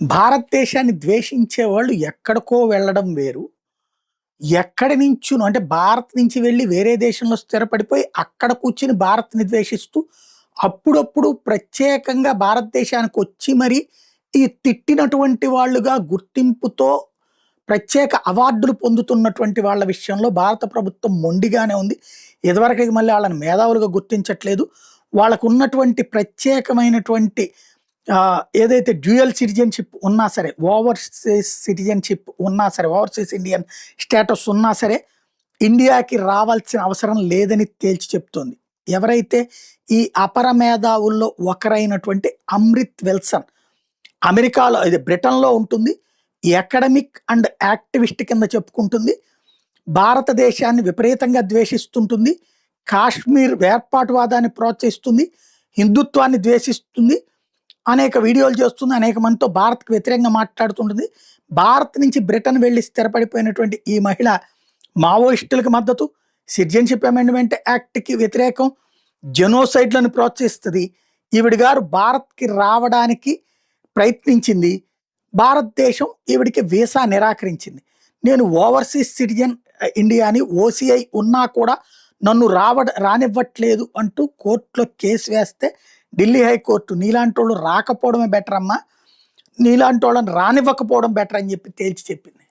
భారతదేశాన్ని ద్వేషించే వాళ్ళు ఎక్కడికో వెళ్ళడం వేరు. ఎక్కడి నుంచునో అంటే భారత్ నుంచి వెళ్లి వేరే దేశంలో స్థిరపడిపోయి అక్కడ కూర్చొని భారత్‌ని ద్వేషిస్తూ, అప్పుడప్పుడు ప్రత్యేకంగా భారతదేశానికొచ్చి మరి ఈ తిట్టినటువంటి వాళ్ళుగా గుర్తింపుతో ప్రత్యేక అవార్డులు పొందుతున్నటువంటి వాళ్ళ విషయంలో భారత ప్రభుత్వం మొండిగానే ఉంది. ఇదివరకటికి మళ్ళీ ఆళ్ళని మేధావులుగా గుర్తించట్లేదు. వాళ్ళకున్నటువంటి ప్రత్యేకమైనటువంటి ఏదైతే డ్యూయల్ సిటిజన్‌షిప్ ఉన్నా సరే, ఓవర్‌సీస్ సిటిజన్‌షిప్ ఉన్నా సరే, ఓవర్‌సీస్ ఇండియన్ స్టేటస్ ఉన్నా సరే, ఇండియాకి రావాల్సిన అవసరం లేదని తేల్చి చెప్తోంది. ఎవరైతే ఈ అపర మేధావుల్లో ఒకరైనటువంటి అమ్రిత్ విల్సన్. అమెరికాలో ఇది బ్రిటన్‌లో ఉంటుంది. అకాడమిక్ అండ్ యాక్టివిస్ట్ కింద చెప్పుకుంటుంది. భారతదేశాన్ని విపరీతంగా ద్వేషిస్తుంటుంది. కాశ్మీర్ వేర్పాటువాదాన్ని ప్రోత్సహిస్తుంది. హిందుత్వాన్ని ద్వేషిస్తుంది. అనేక వీడియోలు చేస్తుంది. అనేక మందితో భారత్‌కి వ్యతిరేకంగా మాట్లాడుతుంటుంది. భారత్ నుంచి బ్రిటన్ వెళ్లి స్థిరపడిపోయినటువంటి ఈ మహిళ మావోయిస్టులకు మద్దతు, సిటిజన్‌షిప్ అమెండ్మెంట్ యాక్ట్‌కి వ్యతిరేకం, జెనోసైడ్‌లను ప్రోత్సహిస్తది. ఈవిడ గారు భారత్‌కి రావడానికి ప్రయత్నించింది. భారతదేశం ఈవిడికి వీసా నిరాకరించింది. నేను ఓవర్‌సీస్ సిటిజన్ ఇండియాని ఓసీఐ ఉన్నా కూడా నన్ను రానివ్వట్లేదు అంటూ కోర్టులో కేసు వేస్తే ఢిల్లీ హైకోర్టు నీలాంటోళ్ళు రాకపోవడమే బెటర్ అమ్మా. నీలాంటోళ్ళని రానివ్వకపోవడం బెటర్ అని చెప్పి తేల్చి చెప్పింది.